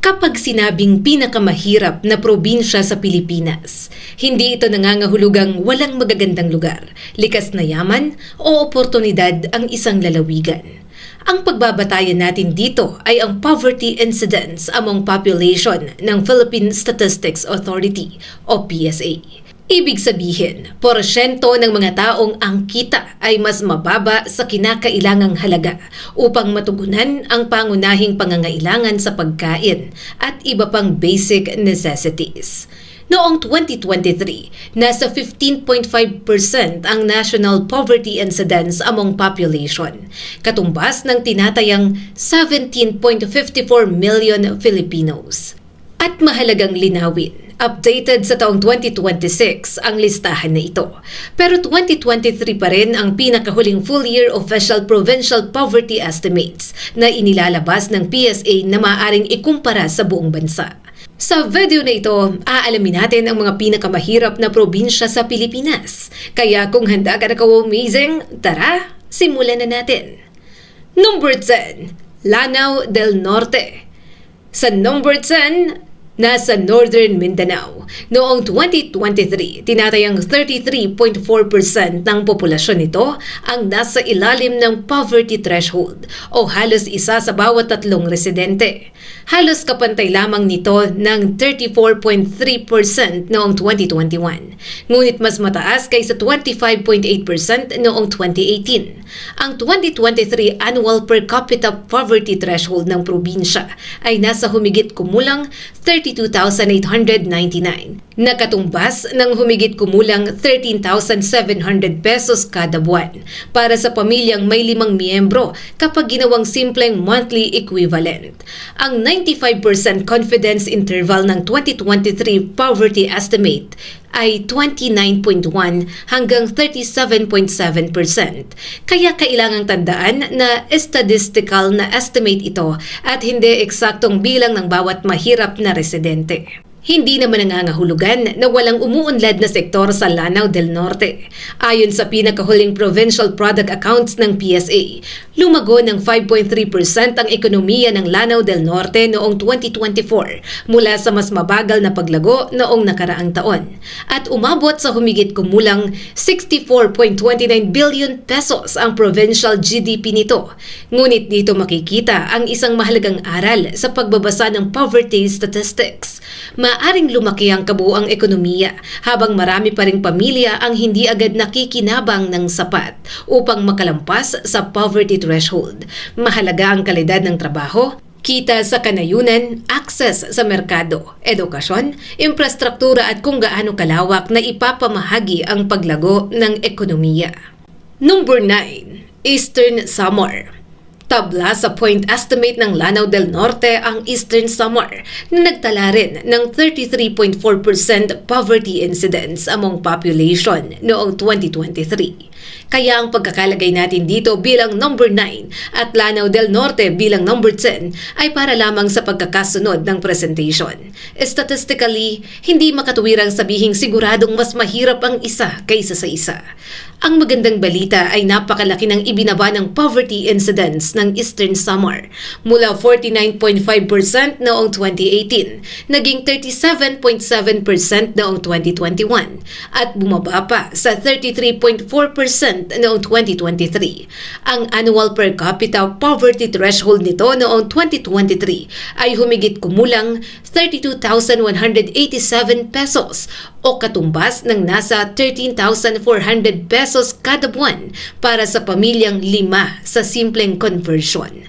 Kapag sinabing pinakamahirap na probinsya sa Pilipinas, hindi ito nangangahulugang walang magagandang lugar, likas na yaman o oportunidad ang isang lalawigan. Ang pagbabatayan natin dito ay ang poverty incidence among population ng Philippine Statistics Authority o PSA. Ibig sabihin, porsyento ng mga taong ang kita ay mas mababa sa kinakailangang halaga upang matugunan ang pangunahing pangangailangan sa pagkain at iba pang basic necessities. Noong 2023, nasa 15.5% ang national poverty incidence among population, katumbas ng tinatayang 17.54 million Filipinos. At mahalagang linawin, updated sa taong 2026 ang listahan na ito. Pero 2023 pa rin ang pinakahuling full-year official provincial poverty estimates na inilalabas ng PSA na maaaring ikumpara sa buong bansa. Sa video na ito, aalamin natin ang mga pinakamahirap na probinsya sa Pilipinas. Kaya kung handa ka na ka-amazing, tara, simulan na natin. Number 10, Lanao del Norte. Sa number 10, nasa Northern Mindanao. Noong 2023, tinatayang 33.4% ng populasyon nito ang nasa ilalim ng poverty threshold o halos isa sa bawat tatlong residente. Halos kapantay lamang nito ng 34.3% noong 2021. Ngunit mas mataas kaysa 25.8% noong 2018. Ang 2023 annual per capita poverty threshold ng probinsya ay nasa humigit kumulang 32,899, nakatumbas ng humigit kumulang 13,700 pesos kada buwan para sa pamilyang may 5 miyembro kapag ginawang simpleng monthly equivalent. Ang 95% confidence interval ng 2023 poverty estimate ay 29.1 hanggang 37.7%. Kaya kailangang tandaan na statistical na estimate ito at hindi eksaktong bilang ng bawat mahirap na residente. Hindi naman nangangahulugan na walang umuunlad na sektor sa Lanao del Norte. Ayon sa pinakahuling provincial product accounts ng PSA, lumago ng 5.3% ang ekonomiya ng Lanao del Norte noong 2024 mula sa mas mabagal na paglago noong nakaraang taon at umabot sa humigit kumulang 64.29 billion pesos ang provincial GDP nito. Ngunit dito makikita ang isang mahalagang aral sa pagbabasa ng poverty statistics. Maaring lumaki ang kabuuang ekonomiya habang marami pa ring pamilya ang hindi agad nakikinabang ng sapat upang makalampas sa poverty threshold. Mahalaga ang kalidad ng trabaho, kita sa kanayunan, access sa merkado, edukasyon, infrastruktura at kung gaano kalawak na ipapamahagi ang paglago ng ekonomiya. Number 9, Eastern Samar. Tabla sa point estimate ng Lanao del Norte ang Eastern Samar na nagtala rin ng 33.4% poverty incidence among population noong 2023. Kaya ang pagkakalagay natin dito bilang number 9 at Lanao del Norte bilang number 10 ay para lamang sa pagkakasunod ng presentation. Statistically, hindi makatuwirang sabihing siguradong mas mahirap ang isa kaysa sa isa. Ang magandang balita ay napakalaki ng ibinaba ng poverty incidence ng Eastern Samar mula 49.5% noong 2018, naging 37.7% noong 2021 at bumaba pa sa 33.4% noong 2023. Ang annual per capita poverty threshold nito noong 2023 ay humigit kumulang 32,187 pesos o katumbas ng nasa 13,400 pesos kada buwan para sa pamilyang 5 sa simpleng conversion.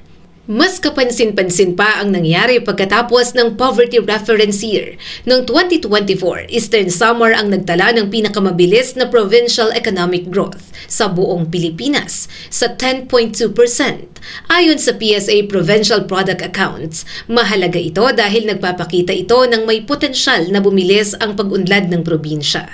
Mas kapansin-pansin pa ang nangyari pagkatapos ng Poverty Reference Year. Noong 2024, Eastern Samar ang nagtala ng pinakamabilis na provincial economic growth sa buong Pilipinas sa 10.2%. Ayon sa PSA Provincial Product Accounts, mahalaga ito dahil nagpapakita ito ng may potensyal na bumilis ang pag-unlad ng probinsya.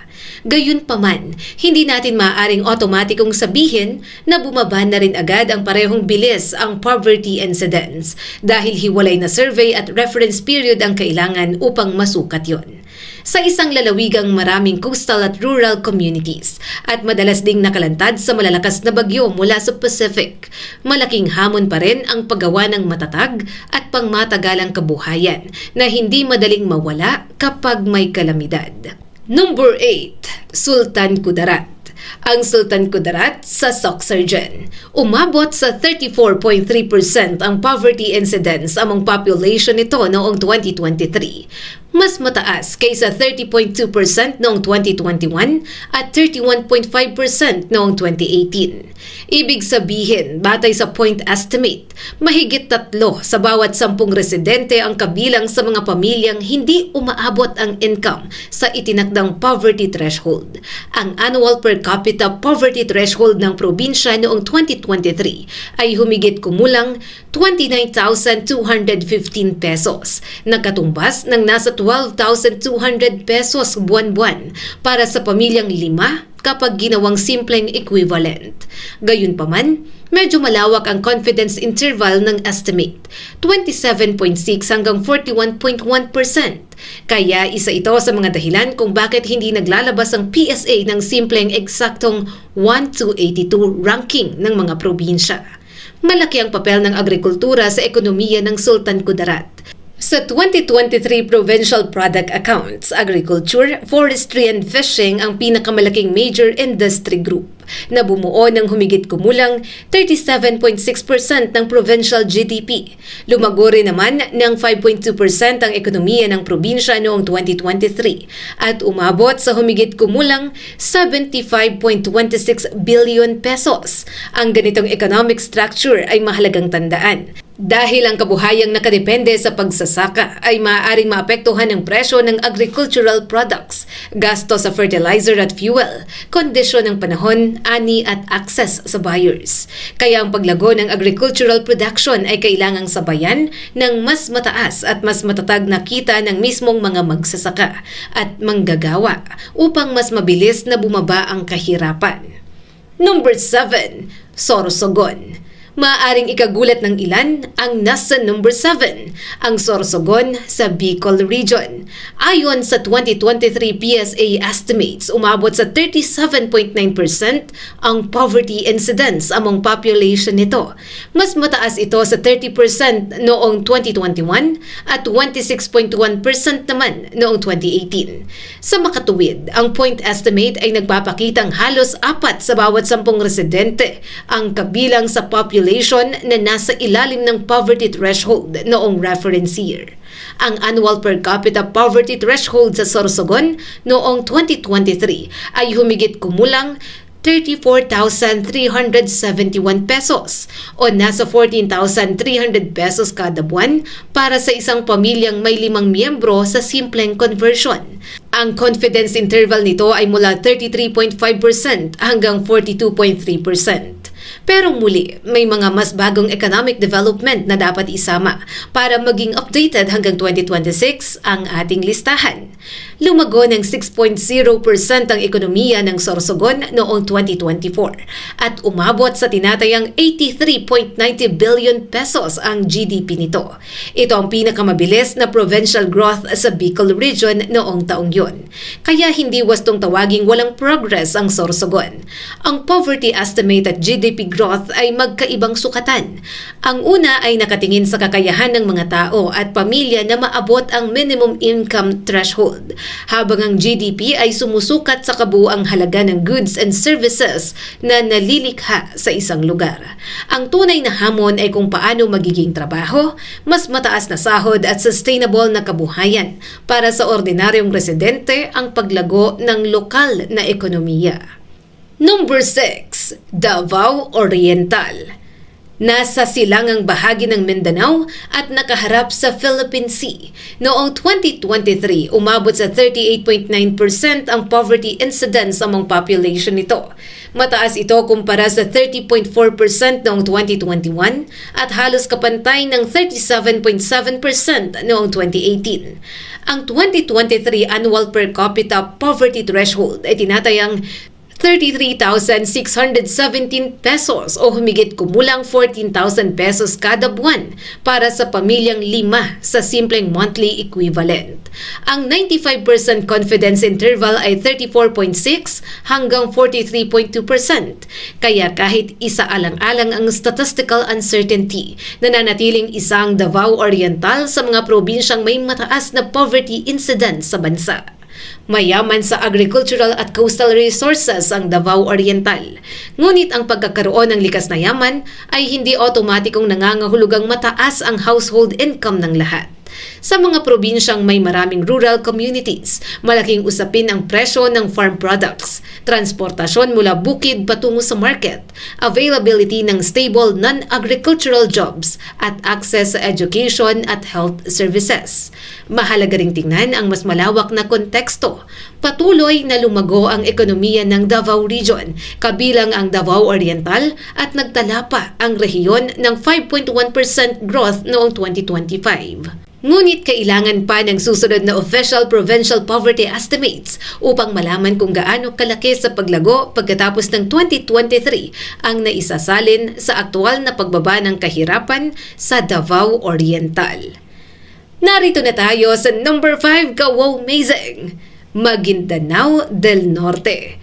Gayunpaman, hindi natin maaaring otomatikong sabihin na bumaba na rin agad ang parehong bilis ang poverty incidence dahil hiwalay na survey at reference period ang kailangan upang masukat yon. sa isang lalawigang maraming coastal at rural communities at madalas ding nakalantad sa malalakas na bagyo mula sa Pacific. Malaking hamon pa rin ang paggawa ng matatag at pangmatagalang kabuhayan na hindi madaling mawala kapag may kalamidad. Number 8. Sultan Kudarat. Ang Sultan Kudarat sa Sorsogon. Umabot sa 34.3% ang poverty incidence among population nito noong 2023. Mas mataas kaysa 30.2% noong 2021 at 31.5% noong 2018. Ibig sabihin, batay sa point estimate, mahigit 3 sa bawat 10 residente ang kabilang sa mga pamilyang hindi umaabot ang income sa itinakdang poverty threshold. Ang annual per capita poverty threshold ng probinsya noong 2023 ay humigit kumulang 29,215 pesos, nakatumbas ng nasa 12,200 pesos buwan-buwan para sa pamilyang 5 kapag ginawang simpleng equivalent. Gayunpaman, medyo malawak ang confidence interval ng estimate, 27.6 hanggang 41.1%. Kaya isa ito sa mga dahilan kung bakit hindi naglalabas ang PSA ng simpleng eksaktong 1 to 82 ranking ng mga probinsya. Malaki ang papel ng agrikultura sa ekonomiya ng Sultan Kudarat. Sa 2023 Provincial Product Accounts, agriculture, forestry and fishing ang pinakamalaking major industry group na bumuo ng humigit kumulang 37.6% ng provincial GDP. Lumago rin naman ng 5.2% ang ekonomiya ng probinsya noong 2023 at umabot sa humigit kumulang 75.26 billion pesos. Ang ganitong economic structure ay mahalagang tandaan dahil ang kabuhayang nakadepende sa pagsasaka ay maaaring maapektuhan ng presyo ng agricultural products, gasto sa fertilizer at fuel, kondisyon ng panahon, ani at access sa buyers. Kaya ang paglago ng agricultural production ay kailangang sabayan ng mas mataas at mas matatag na kita ng mismong mga magsasaka at manggagawa upang mas mabilis na bumaba ang kahirapan. Number 7. Sorsogon. Maaaring ikagulat ng ilan ang nasa number 7, ang Sorsogon sa Bicol Region. Ayon sa 2023 PSA estimates, umabot sa 37.9% ang poverty incidence among population nito. Mas mataas ito sa 30% noong 2021 at 26.1% naman noong 2018. Sa makatuwid, ang point estimate ay nagpapakitang halos 4 sa bawat 10 residente ang kabilang sa population na nasa ilalim ng poverty threshold noong reference year. Ang annual per capita poverty threshold sa Sorsogon noong 2023 ay humigit kumulang 34,371 pesos o nasa 14,300 pesos kada buwan para sa isang pamilyang may 5 miyembro sa simpleng conversion. Ang confidence interval nito ay mula 33.5% hanggang 42.3%. Pero muli, may mga mas bagong economic development na dapat isama para maging updated hanggang 2026 ang ating listahan. Lumago ng 6.0% ang ekonomiya ng Sorsogon noong 2024 at umabot sa tinatayang 83.90 billion pesos ang GDP nito. Ito ang pinakamabilis na provincial growth sa Bicol Region noong taong yun. Kaya hindi wastong tawaging walang progress ang Sorsogon. Ang poverty estimate at GDP growth ay magkaibang sukatan. Ang una ay nakatingin sa kakayahan ng mga tao at pamilya na maabot ang minimum income threshold, habang ang GDP ay sumusukat sa kabuuang halaga ng goods and services na nalilikha sa isang lugar. Ang tunay na hamon ay kung paano magiging trabaho, mas mataas na sahod at sustainable na kabuhayan para sa ordinaryong residente ang paglago ng lokal na ekonomiya. Number 6. Davao Oriental. Nasa silangang bahagi ng Mindanao at nakaharap sa Philippine Sea. Noong 2023, umabot sa 38.9% ang poverty incidence among population nito. Mataas ito kumpara sa 30.4% noong 2021 at halos kapantay ng 37.7% noong 2018. Ang 2023 annual per capita poverty threshold ay tinatayang 33,617 pesos o humigit kumulang 14,000 pesos kada buwan para sa pamilyang 5 sa simpleng monthly equivalent. Ang 95% confidence interval ay 34.6 hanggang 43.2%. Kaya kahit isaalang-alang ang statistical uncertainty, nananatiling isang Davao Oriental sa mga probinsyang may mataas na poverty incidence sa bansa. Mayaman sa agricultural at coastal resources ang Davao Oriental. Ngunit ang pagkakaroon ng likas na yaman ay hindi otomatikong nangangahulugang mataas ang household income ng lahat. Sa mga probinsyang may maraming rural communities, malaking usapin ang presyo ng farm products, transportasyon mula bukid patungo sa market, availability ng stable non-agricultural jobs, at access sa education at health services. Mahalaga ring tingnan ang mas malawak na konteksto. Patuloy na lumago ang ekonomiya ng Davao Region, kabilang ang Davao Oriental, at nagtala pa ang rehiyon ng 5.1% growth noong 2025. Ngunit kailangan pa ng susunod na official provincial poverty estimates upang malaman kung gaano kalaki sa paglago pagkatapos ng 2023 ang naisasalin sa aktual na pagbaba ng kahirapan sa Davao Oriental. Narito na tayo sa number 5 ka-wow-mazing, Maguindanao del Norte.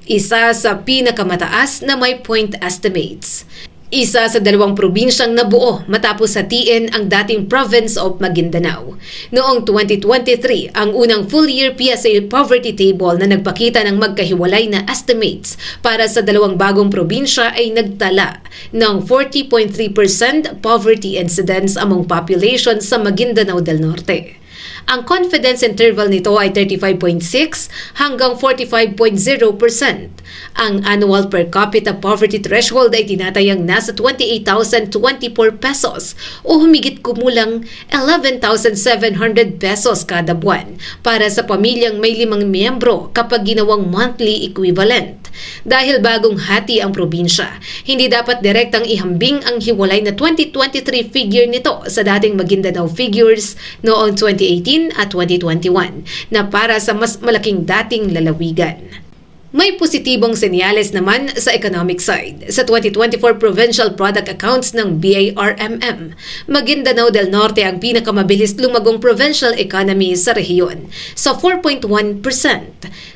Isa sa pinakamataas na may point estimates. Isa sa 2 probinsyang nabuo matapos hatiin ang dating province of Maguindanao. Noong 2023, ang unang full-year PSA poverty table na nagpakita ng magkahiwalay na estimates para sa 2 bagong probinsya ay nagtala ng 40.3% poverty incidence among population sa Maguindanao del Norte. Ang confidence interval nito ay 35.6 hanggang 45.0%. Ang annual per capita poverty threshold ay tinatayang nasa 28,024 pesos o humigit kumulang 11,700 pesos kada buwan para sa pamilyang may 5 miyembro kapag ginawang monthly equivalent. Dahil bagong hati ang probinsya, hindi dapat direktang ihambing ang hiwalay na 2023 figure nito sa dating Maguindanao figures noong 2018 at 2021 na para sa mas malaking dating lalawigan. May positibong senyales naman sa economic side. Sa 2024 Provincial Product Accounts ng BARMM, Maguindanao del Norte ang pinakamabilis lumagong provincial economy sa rehiyon sa 4.1%.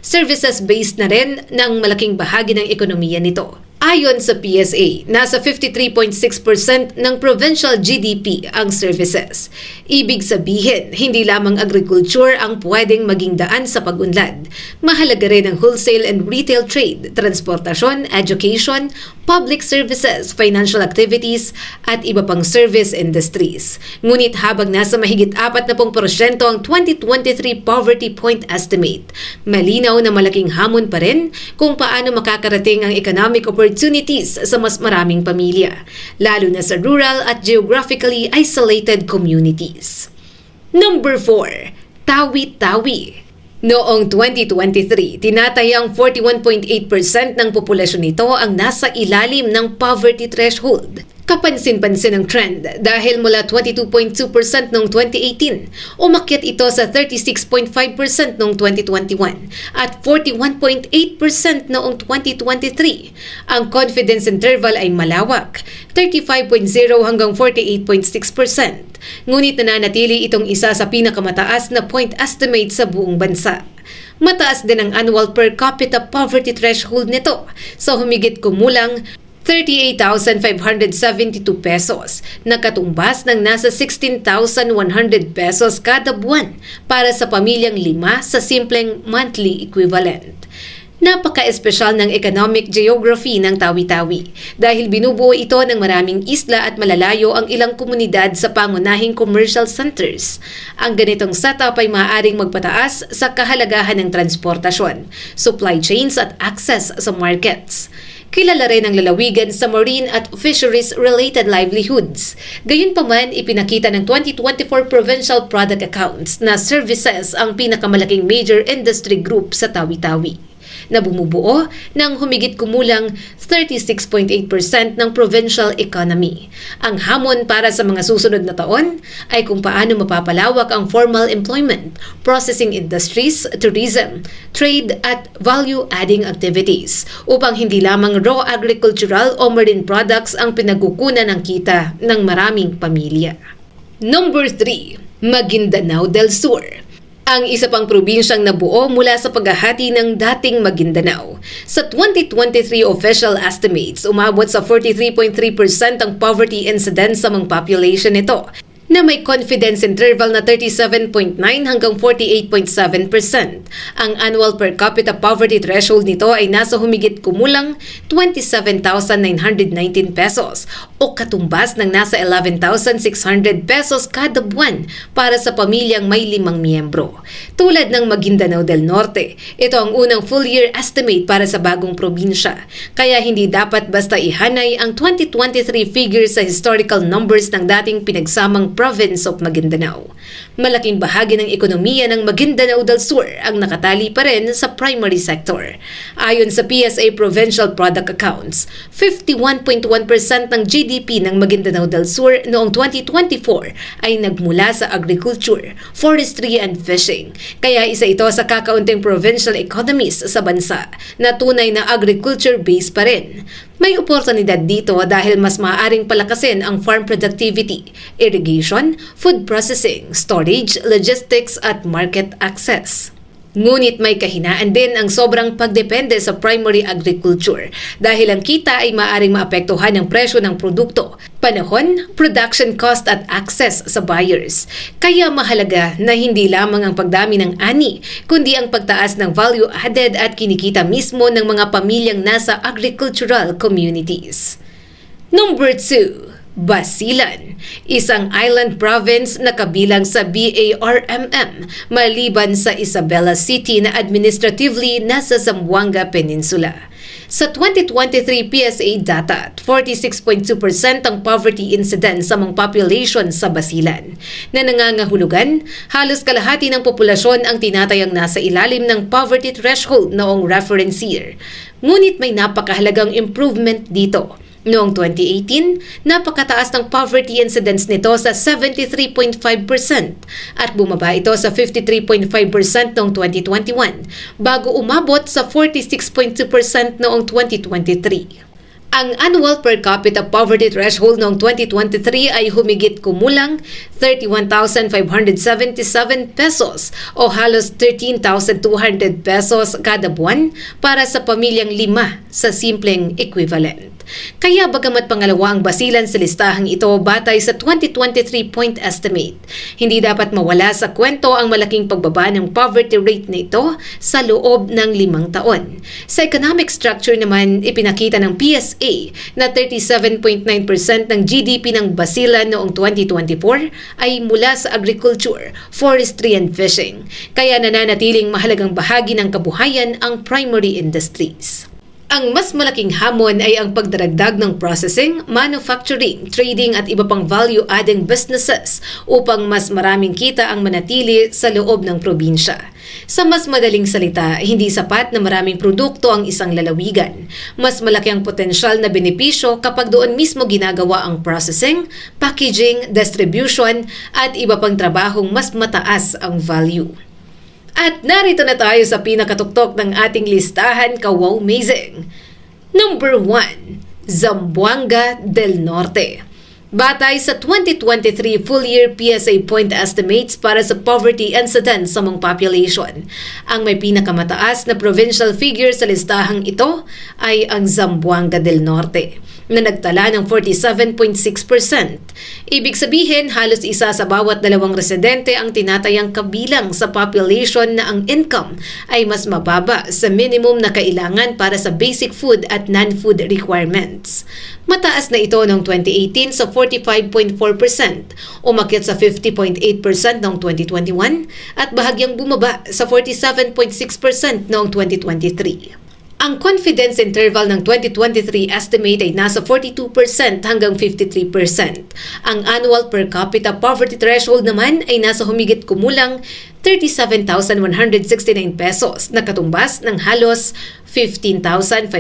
Services-based na rin ng malaking bahagi ng ekonomiya nito. Ayon sa PSA, nasa 53.6% ng provincial GDP ang services. Ibig sabihin, hindi lamang agriculture ang pwedeng maging daan sa pag-unlad. Mahalaga rin ang wholesale and retail trade, transportasyon, education, public services, financial activities, at iba pang service industries. Ngunit habang nasa mahigit 40% ang 2023 poverty point estimate, malinaw na malaking hamon pa rin kung paano makakarating ang economic opportunities sa mas maraming pamilya, lalo na sa rural at geographically isolated communities. Number 4, Tawi-Tawi. Noong 2023, tinatayang 41.8% ng populasyon nito ang nasa ilalim ng poverty threshold. Kapansin-pansin ang trend dahil mula 22.2% noong 2018, umakyat ito sa 36.5% noong 2021 at 41.8% noong 2023. Ang confidence interval ay malawak, 35.0 hanggang 48.6%. Ngunit nananatili itong isa sa pinakamataas na point estimate sa buong bansa. Mataas din ang annual per capita poverty threshold nito sa humigit kumulang 38,572 pesos, na katumbas ng nasa 16,100 pesos kada buwan para sa pamilyang 5 sa simpleng monthly equivalent. Napaka-espesyal ng economic geography ng Tawi-Tawi dahil binubuo ito ng maraming isla at malalayo ang ilang komunidad sa pangunahing commercial centers. Ang ganitong setup ay maaaring magpataas sa kahalagahan ng transportasyon, supply chains at access sa markets. Kilala rin ang lalawigan sa marine at fisheries-related livelihoods. Gayunpaman, ipinakita ng 2024 Provincial Product Accounts na services ang pinakamalaking major industry group sa Tawi-Tawi. na bumubuo ng humigit kumulang 36.8% ng provincial economy. Ang hamon para sa mga susunod na taon ay kung paano mapapalawak ang formal employment, processing industries, tourism, trade at value-adding activities upang hindi lamang raw agricultural o marine products ang pinagkukunan ng kita ng maraming pamilya. Number 3, Maguindanao del Sur. Ang isa pang probinsyang nabuo mula sa paghahati ng dating Maguindanao. Sa 2023 official estimates, umabot sa 43.3% ang poverty incidence sa mga population nito, na may confidence interval na 37.9 hanggang 48.7%. Ang annual per capita poverty threshold nito ay nasa humigit kumulang 27,919 pesos o katumbas ng nasa 11,600 pesos kada buwan para sa pamilyang may 5 miyembro. Tulad ng Maguindanao del Norte, ito ang unang full-year estimate para sa bagong probinsya. Kaya hindi dapat basta ihanay ang 2023 figures sa historical numbers ng dating pinagsamang province of Maguindanao. Malaking bahagi ng ekonomiya ng Maguindanao del Sur ang nakatali pa rin sa primary sector. Ayon sa PSA Provincial Product Accounts, 51.1% ng GDP ng Maguindanao del Sur noong 2024 ay nagmula sa agriculture, forestry and fishing. Kaya isa ito sa kakaunting provincial economies sa bansa na tunay na agriculture-based pa rin. May oportunidad dito dahil mas maaaring palakasin ang farm productivity, irrigation, food processing, storage, logistics at market access. Ngunit may kahinaan din ang sobrang pagdepende sa primary agriculture dahil ang kita ay maaaring maapektuhan ng presyo ng produkto, panahon, production cost at access sa buyers. Kaya mahalaga na hindi lamang ang pagdami ng ani, kundi ang pagtaas ng value added at kinikita mismo ng mga pamilyang nasa agricultural communities. Number 2, Basilan, isang island province na kabilang sa BARMM maliban sa Isabela City na administratively nasa Zamboanga Peninsula. Sa 2023 PSA data, 46.2% ang poverty incidence sa mga population sa Basilan. Na nangangahulugan, halos kalahati ng populasyon ang tinatayang nasa ilalim ng poverty threshold noong reference year. Ngunit may napakahalagang improvement dito. Noong 2018, napakataas ng poverty incidence nito sa 73.5% at bumaba ito sa 53.5% noong 2021 bago umabot sa 46.2% noong 2023. Ang annual per capita poverty threshold noong 2023 ay humigit kumulang 31,577 pesos o halos 13,200 pesos kada buwan para sa pamilyang 5 sa simpleng equivalent. Kaya bagamat pangalawa ang Basilan sa listahang ito batay sa 2023 point estimate, hindi dapat mawala sa kwento ang malaking pagbaba ng poverty rate nito sa loob ng 5 taon. Sa economic structure naman, ipinakita ng PSA na 37.9% ng GDP ng Basilan noong 2024 ay mula sa agriculture, forestry and fishing, kaya nananatiling mahalagang bahagi ng kabuhayan ang primary industries. Ang mas malaking hamon ay ang pagdaragdag ng processing, manufacturing, trading at iba pang value-adding businesses upang mas maraming kita ang manatili sa loob ng probinsya. Sa mas madaling salita, hindi sapat na maraming produkto ang isang lalawigan. Mas malaki ang potensyal na benepisyo kapag doon mismo ginagawa ang processing, packaging, distribution at iba pang trabahong mas mataas ang value. At narito na tayo sa pinakatuktok ng ating listahan, ka-wow-mazing. Number 1, Zamboanga del Norte. Batay sa 2023 full-year PSA point estimates para sa poverty incidence sa mga population, ang may pinakamataas na provincial figure sa listahang ito ay ang Zamboanga del Norte, na nagtala ng 47.6%. Ibig sabihin, halos isa sa bawat 2 residente ang tinatayang kabilang sa population na ang income ay mas mababa sa minimum na kailangan para sa basic food at non-food requirements. Mataas na ito noong 2018 sa 45.4%, umakyat sa 50.8% noong 2021 at bahagyang bumaba sa 47.6% noong 2023. Ang confidence interval ng 2023 estimate ay nasa 42% hanggang 53%. Ang annual per capita poverty threshold naman ay nasa humigit kumulang 37,169 pesos na katumbas ng halos 15,500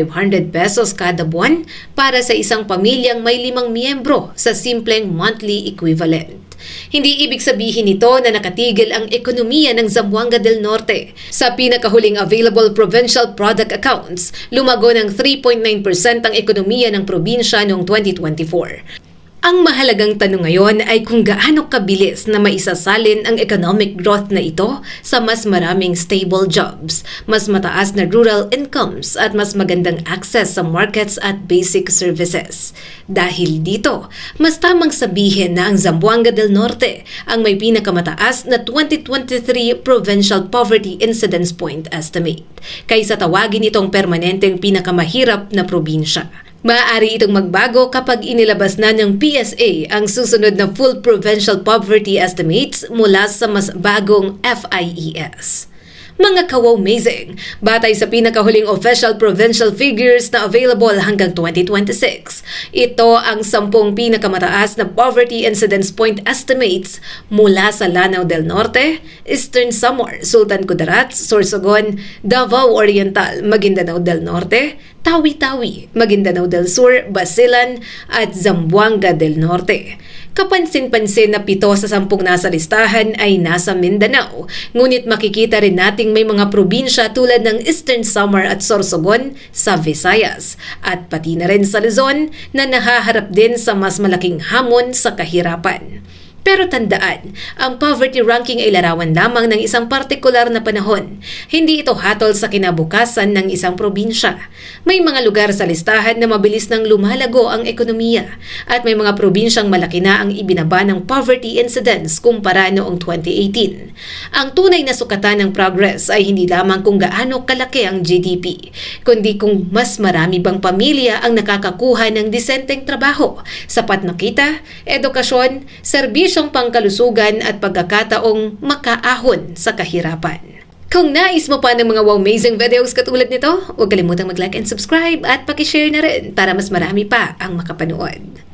pesos kada buwan para sa isang pamilyang may 5 miyembro sa simpleng monthly equivalent. Hindi ibig sabihin nito na nakatigil ang ekonomiya ng Zamboanga del Norte. Sa pinakahuling available provincial product accounts, lumago ng 3.9% ang ekonomiya ng probinsya noong 2024. Ang mahalagang tanong ngayon ay kung gaano kabilis na maisasalin ang economic growth na ito sa mas maraming stable jobs, mas mataas na rural incomes at mas magandang access sa markets at basic services. Dahil dito, mas tamang sabihin na ang Zamboanga del Norte ang may pinakamataas na 2023 Provincial Poverty Incidence Point Estimate, kaysa tawagin itong permanenteng pinakamahirap na probinsya. Maaari itong magbago kapag inilabas na ng PSA ang susunod na full provincial poverty estimates mula sa mas bagong FIES. Mga kaw-amazing, batay sa pinakahuling official provincial figures na available hanggang 2026, ito ang 10 pinakamataas na poverty incidence point estimates mula sa Lanao del Norte, Eastern Samar, Sultan Kudarat, Sorsogon, Davao Oriental, Maguindanao del Norte, Tawi-Tawi, Maguindanao del Sur, Basilan at Zamboanga del Norte. Kapansin-pansin na 7 sa 10 nasa listahan ay nasa Mindanao, ngunit makikita rin nating may mga probinsya tulad ng Eastern Samar at Sorsogon sa Visayas at pati na rin sa Luzon na nahaharap din sa mas malaking hamon sa kahirapan. Pero tandaan, ang poverty ranking ay larawan lamang ng isang partikular na panahon. Hindi ito hatol sa kinabukasan ng isang probinsya. May mga lugar sa listahan na mabilis nang lumalago ang ekonomiya at may mga probinsyang malaki na ang ibinaba ng poverty incidence kumpara noong 2018. Ang tunay na sukatan ng progress ay hindi lamang kung gaano kalaki ang GDP, kundi kung mas marami bang pamilya ang nakakakuha ng disenteng trabaho, sapat na kita, edukasyon, serbisyo pangkalusugan at pagkakataong makaahon sa kahirapan. Kung nais mo pa ng mga wow-amazing videos katulad nito, huwag kalimutang mag-like and subscribe at pakishare na rin para mas marami pa ang makapanood.